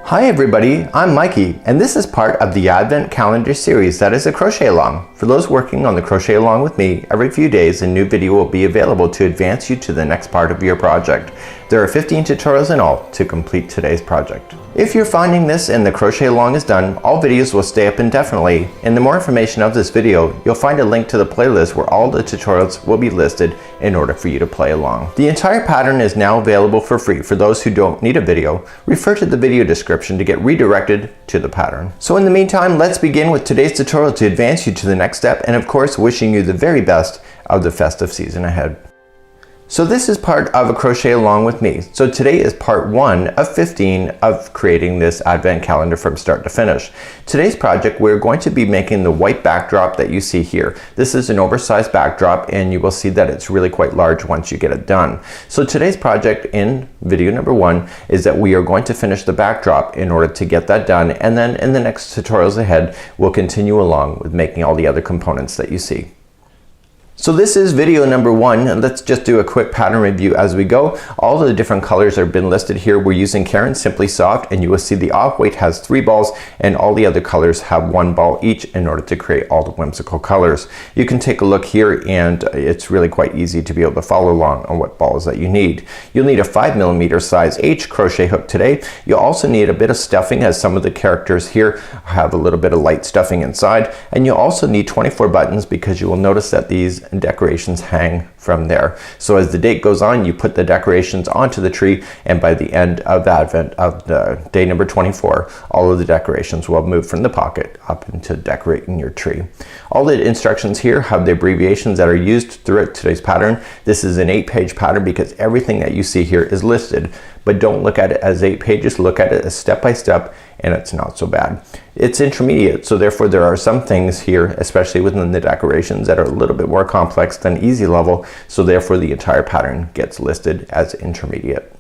Hi everybody, I'm Mikey, and this is part of the Advent Calendar series that is a crochet along. For those working on the crochet along with me, every few days a new video will be available to advance you to the next part of your project. There are 15 tutorials in all to complete today's project. If you're finding this and the crochet along is done, all videos will stay up indefinitely. In the more information of this video, you'll find a link to the playlist where all the tutorials will be listed in order for you to play along. The entire pattern is now available for free for those who don't need a video. Refer to the video description to get redirected to the pattern. So in the meantime, let's begin with today's tutorial to advance you to the next step, and of course wishing you the very best of the festive season ahead. So this is part of a crochet along with me. So today is part 1 of 15 of creating this advent calendar from start to finish. Today's project, we're going to be making the white backdrop that you see here. This is an oversized backdrop, and you will see that it's really quite large once you get it done. So today's project in video number 1 is that we are going to finish the backdrop in order to get that done, and then in the next tutorials ahead we'll continue along with making all the other components that you see. So this is video number 1, and let's just do a quick pattern review as we go. All of the different colors have been listed here. We're using Karen Simply Soft, and you will see the off-white has 3 balls and all the other colors have 1 ball each in order to create all the whimsical colors. You can take a look here, and it's really quite easy to be able to follow along on what balls that you need. You'll need a 5mm size H crochet hook today. You'll also need a bit of stuffing, as some of the characters here have a little bit of light stuffing inside, and you'll also need 24 buttons because you will notice that these decorations hang from there. So as the date goes on, you put the decorations onto the tree, and by the end of Advent of day number 24, all of the decorations will move from the pocket up into decorating your tree. All the instructions here have the abbreviations that are used throughout today's pattern. This is an 8-page pattern because everything that you see here is listed, but don't look at it as 8 pages, look at it as step by step, and it's not so bad. It's intermediate, so therefore there are some things here, especially within the decorations, that are a little bit more complex than easy level, so therefore the entire pattern gets listed as intermediate.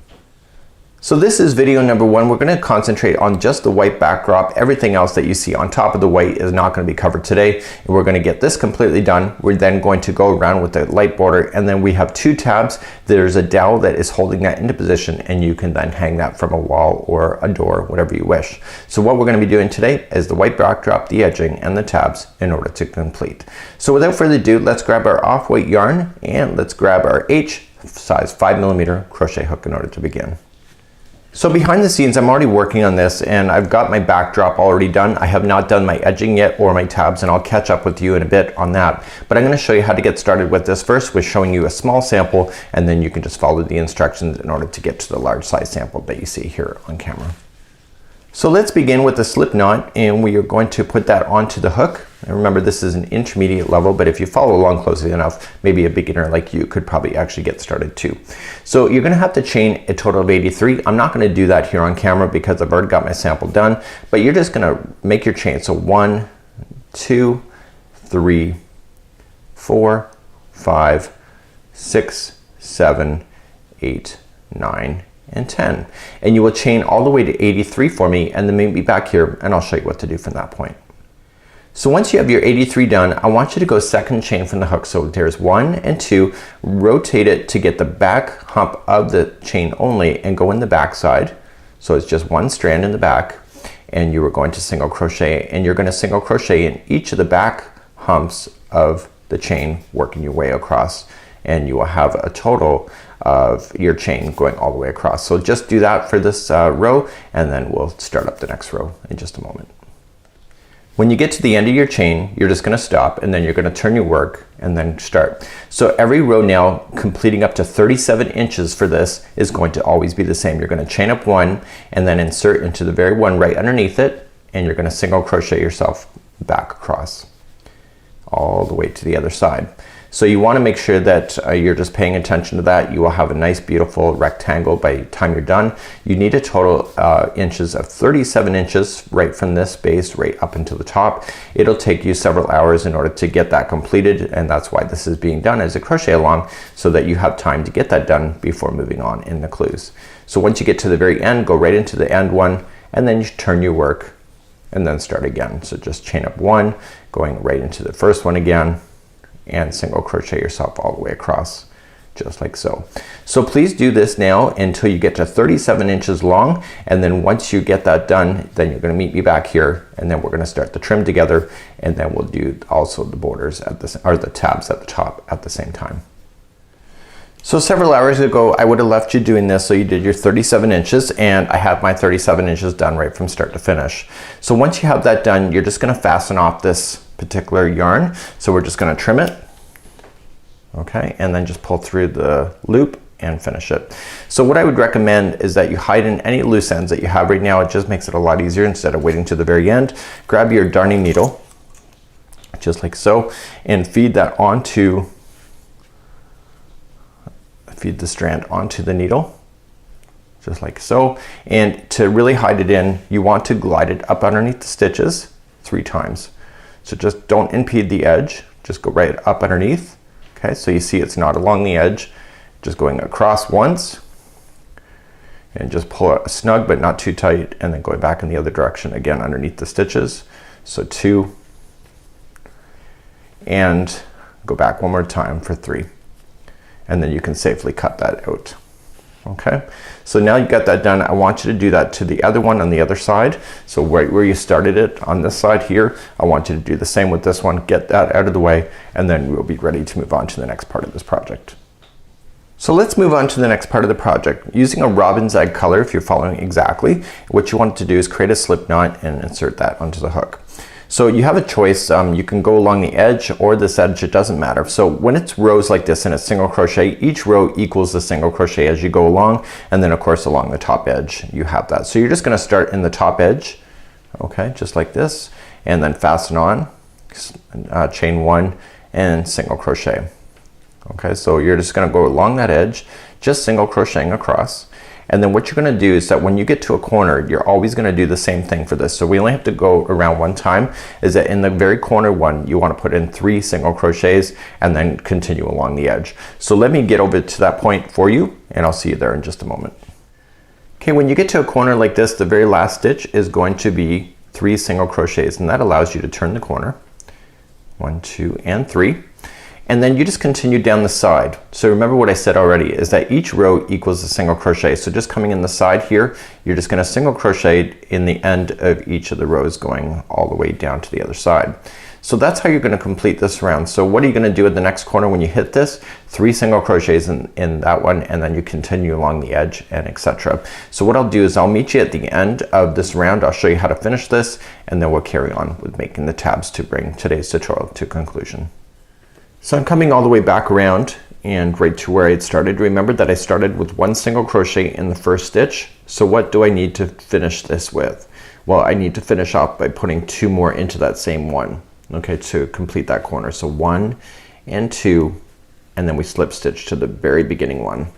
So this is video number 1. We're going to concentrate on just the white backdrop. Everything else that you see on top of the white is not going to be covered today, and we're going to get this completely done. We're then going to go around with the light border, and then we have 2 tabs. There's a dowel that is holding that into position, and you can then hang that from a wall or a door, whatever you wish. So what we're going to be doing today is the white backdrop, the edging, and the tabs in order to complete. So without further ado, let's grab our off-white yarn, and let's grab our H size 5mm crochet hook in order to begin. So behind the scenes, I'm already working on this, and I've got my backdrop already done. I have not done my edging yet or my tabs, and I'll catch up with you in a bit on that. But I'm going to show you how to get started with this first, with showing you a small sample, and then you can just follow the instructions in order to get to the large size sample that you see here on camera. So let's begin with the slip knot, and we are going to put that onto the hook. And remember, this is an intermediate level, but if you follow along closely enough, maybe a beginner like you could probably actually get started too. So you're gonna have to chain a total of 83. I'm not gonna do that here on camera because I've already got my sample done, but you're just gonna make your chain. So 1, 2, 3, 4, 5, 6, 7, 8, 9, and 10. And you will chain all the way to 83 for me, and then meet me back here and I'll show you what to do from that point. So once you have your 83 done, I want you to go second chain from the hook. So there's 1 and 2, rotate it to get the back hump of the chain only, and go in the back side. So it's just 1 strand in the back, and you are going to single crochet, and you're going to single crochet in each of the back humps of the chain, working your way across, and you will have a total of your chain going all the way across. So just do that for this row, and then we'll start up the next row in just a moment. When you get to the end of your chain, you're just going to stop, and then you're going to turn your work and then start. So every row now, completing up to 37 inches for this, is going to always be the same. You're going to chain up 1 and then insert into the very one right underneath it, and you're going to single crochet yourself back across all the way to the other side. So you want to make sure that you're just paying attention to that. You will have a nice beautiful rectangle by the time you're done. You need a total inches of 37 inches right from this base right up until the top. It'll take you several hours in order to get that completed, and that's why this is being done as a crochet along, so that you have time to get that done before moving on in the clues. So once you get to the very end, go right into the end one, and then you turn your work and then start again. So just chain up 1, going right into the first one again, and single crochet yourself all the way across just like so. So please do this now until you get to 37 inches long, and then once you get that done, then you're gonna meet me back here, and then we're gonna start the trim together, and then we'll do also the borders at the, or the tabs at the top at the same time. So several hours ago, I would have left you doing this, so you did your 37 inches, and I have my 37 inches done right from start to finish. So once you have that done, you're just gonna fasten off this particular yarn. So we're just gonna trim it, okay, and then just pull through the loop and finish it. So what I would recommend is that you hide in any loose ends that you have right now. It just makes it a lot easier instead of waiting to the very end. Grab your darning needle, just like so, and feed that onto, feed the strand onto the needle, just like so. And to really hide it in, you want to glide it up underneath the stitches 3 times. So just don't impede the edge, just go right up underneath. Okay, so you see it's not along the edge, just going across once, and just pull it snug but not too tight, and then going back in the other direction again underneath the stitches. So 2, and go back one more time for 3, and then you can safely cut that out. Okay, so now you got that done. I want you to do that to the other one on the other side. So right where you started it on this side here, I want you to do the same with this one. Get that out of the way, and then we'll be ready to move on to the next part of this project. So let's move on to the next part of the project. Using a robin's egg color, if you're following exactly, what you want to do is create a slip knot and insert that onto the hook. So you have a choice. You can go along the edge or this edge, it doesn't matter. So when it's rows like this and it's single crochet, each row equals the single crochet as you go along, and then of course along the top edge you have that. So you're just going to start in the top edge, okay, just like this, and then fasten on, chain 1 and single crochet. Okay, so you're just going to go along that edge, just single crocheting across. And then what you're going to do is that when you get to a corner, you're always going to do the same thing for this. So we only have to go around one time. Is that in the very corner one, you want to put in 3 single crochets and then continue along the edge. So let me get over to that point for you, and I'll see you there in just a moment. Okay, when you get to a corner like this, the very last stitch is going to be 3 single crochets, and that allows you to turn the corner. 1, 2, and 3. And then you just continue down the side. So remember what I said already is that each row equals a single crochet. So just coming in the side here, you're just going to single crochet in the end of each of the rows going all the way down to the other side. So that's how you're going to complete this round. So what are you going to do at the next corner when you hit this? 3 single crochets in that one, and then you continue along the edge and etc. So what I'll do is I'll meet you at the end of this round. I'll show you how to finish this, and then we'll carry on with making the tabs to bring today's tutorial to conclusion. So I'm coming all the way back around and right to where I had started. Remember that I started with 1 single crochet in the first stitch. So what do I need to finish this with? Well, I need to finish off by putting 2 more into that same one, okay, to complete that corner. So 1 and 2, and then we slip stitch to the very beginning one,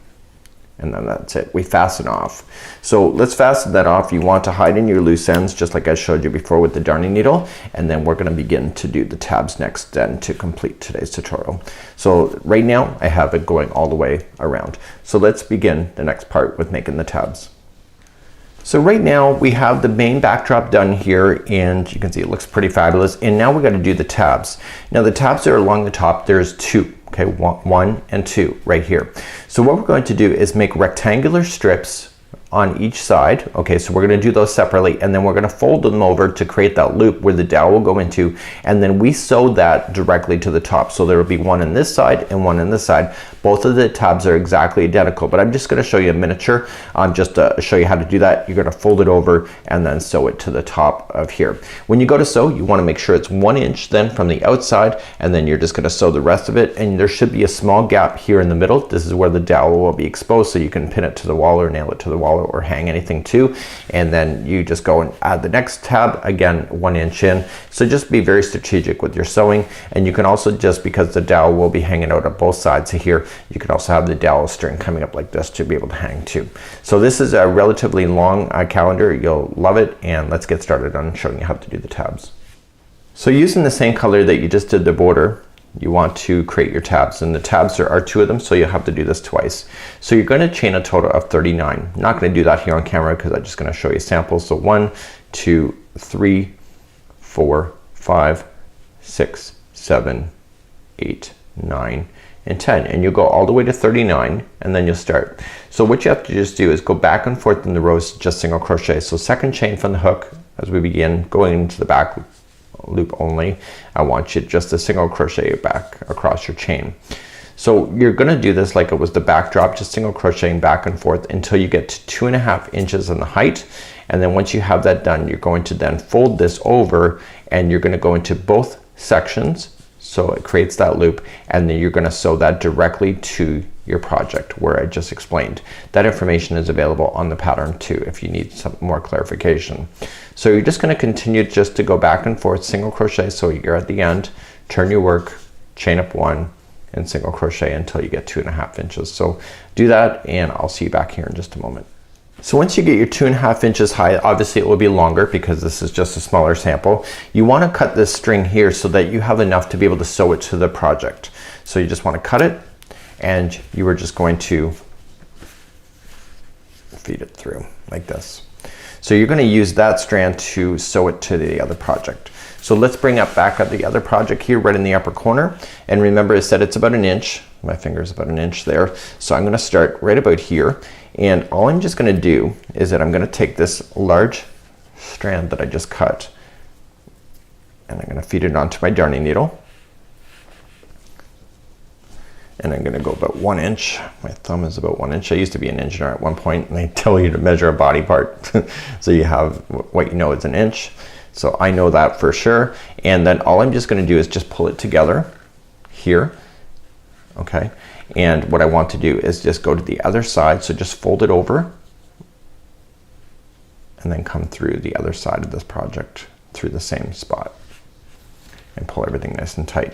and then that's it. We fasten off. So let's fasten that off. You want to hide in your loose ends just like I showed you before with the darning needle, and then we're going to begin to do the tabs next then to complete today's tutorial. So right now I have it going all the way around. So let's begin the next part with making the tabs. So right now we have the main backdrop done here, and you can see it looks pretty fabulous. And now we're going to do the tabs. Now the tabs are along the top. There's 2. Okay, 1 and 2 right here. So what we're going to do is make rectangular strips on each side. Okay, so we're going to do those separately, and then we're going to fold them over to create that loop where the dowel will go into, and then we sew that directly to the top. So there will be 1 on this side and 1 on this side. Both of the tabs are exactly identical, but I'm just going to show you a miniature just to show you how to do that. You're going to fold it over and then sew it to the top of here. When you go to sew, you want to make sure it's 1 inch then from the outside, and then you're just going to sew the rest of it, and there should be a small gap here in the middle. This is where the dowel will be exposed, so you can pin it to the wall or nail it to the wall or hang anything to, and then you just go and add the next tab, again 1 inch in. So just be very strategic with your sewing, and you can also, just because the dowel will be hanging out on both sides of here, you can also have the dowel string coming up like this to be able to hang too. So this is a relatively long calendar. You'll love it, and let's get started on showing you how to do the tabs. So using the same color that you just did the border, you want to create your tabs, and the tabs are 2 of them, so you'll have to do this twice. So you're going to chain a total of 39. I'm not going to do that here on camera because I'm just going to show you samples. So 1, 2, 3, 4, 5, 6, 7, 8, 9, and 10, and you'll go all the way to 39, and then you'll start. So what you have to just do is go back and forth in the rows, just single crochet. So second chain from the hook as we begin, going into the back loop only. I want you just to single crochet back across your chain. So you're gonna do this like it was the backdrop, just single crocheting back and forth until you get to 2.5 inches in the height. And then once you have that done, you're going to then fold this over, and you're gonna go into both sections, so it creates that loop, and then you're gonna sew that directly to your project where I just explained. That information is available on the pattern too if you need some more clarification. So you're just gonna continue just to go back and forth, single crochet, so you're at the end, turn your work, chain up 1, and single crochet until you get 2.5 inches. So do that, and I'll see you back here in just a moment. So once you get your 2.5 inches high, obviously it will be longer because this is just a smaller sample. You want to cut this string here so that you have enough to be able to sew it to the project. So you just want to cut it, and you are just going to feed it through like this. So you're going to use that strand to sew it to the other project. So let's bring up back up the other project here right in the upper corner, and remember I said it's about 1 inch. My finger is about 1 inch there. So I'm going to start right about here, and all I'm just going to do is that I'm going to take this large strand that I just cut, and I'm going to feed it onto my darning needle, and I'm going to go about 1 inch. My thumb is about 1 inch. I used to be an engineer at one point, and they tell you to measure a body part so you have what you know is 1 inch. So I know that for sure, and then all I'm just going to do is just pull it together here. Okay, and what I want to do is just go to the other side, so just fold it over and then come through the other side of this project through the same spot and pull everything nice and tight.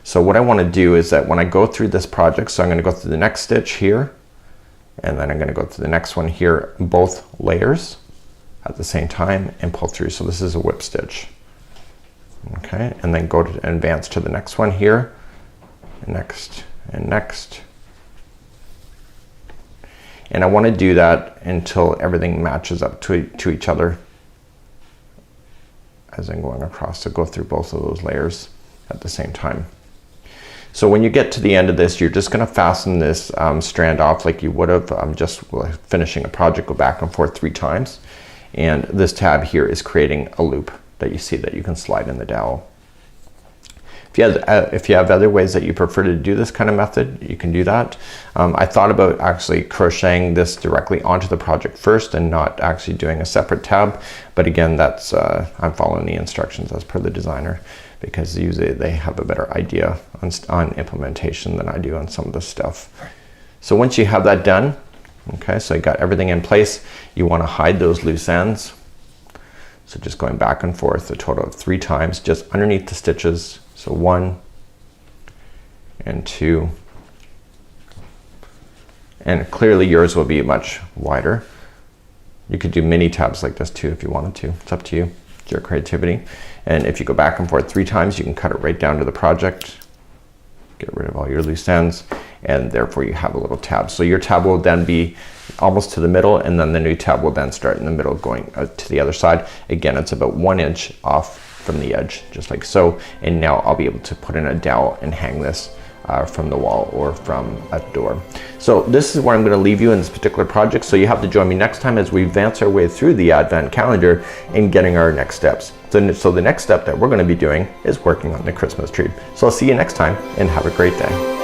So what I want to do is that when I go through this project, so I'm going to go through the next stitch here, and then I'm going to go through the next one here, both layers at the same time, and pull through. So this is a whip stitch. Okay, and then go to advance to the next one here, next and next, and I want to do that until everything matches up to each other as I'm going across. So go through both of those layers at the same time. So when you get to the end of this, you're just going to fasten this strand off like you would have just finishing a project. Go back and forth 3 times, and this tab here is creating a loop that you see that you can slide in the dowel. If you have other ways that you prefer to do this kind of method, you can do that. I thought about actually crocheting this directly onto the project first and not actually doing a separate tab, but again, that's I'm following the instructions as per the designer, because usually they have a better idea on implementation than I do on some of this stuff. So once you have that done, okay, so you got everything in place, you want to hide those loose ends. So just going back and forth a total of 3 times just underneath the stitches. So 1 and 2, and clearly yours will be much wider. You could do mini tabs like this too if you wanted to. It's up to you, it's your creativity. And if you go back and forth 3 times, you can cut it right down to the project, get rid of all your loose ends, and therefore you have a little tab. So your tab will then be almost to the middle, and then the new tab will then start in the middle going out to the other side. Again, it's about 1 inch off from the edge, just like so. And now I'll be able to put in a dowel and hang this from the wall or from a door. So this is where I'm going to leave you in this particular project. So you have to join me next time as we advance our way through the Advent calendar and getting our next steps. So the next step that we're going to be doing is working on the Christmas tree. So I'll see you next time, and have a great day.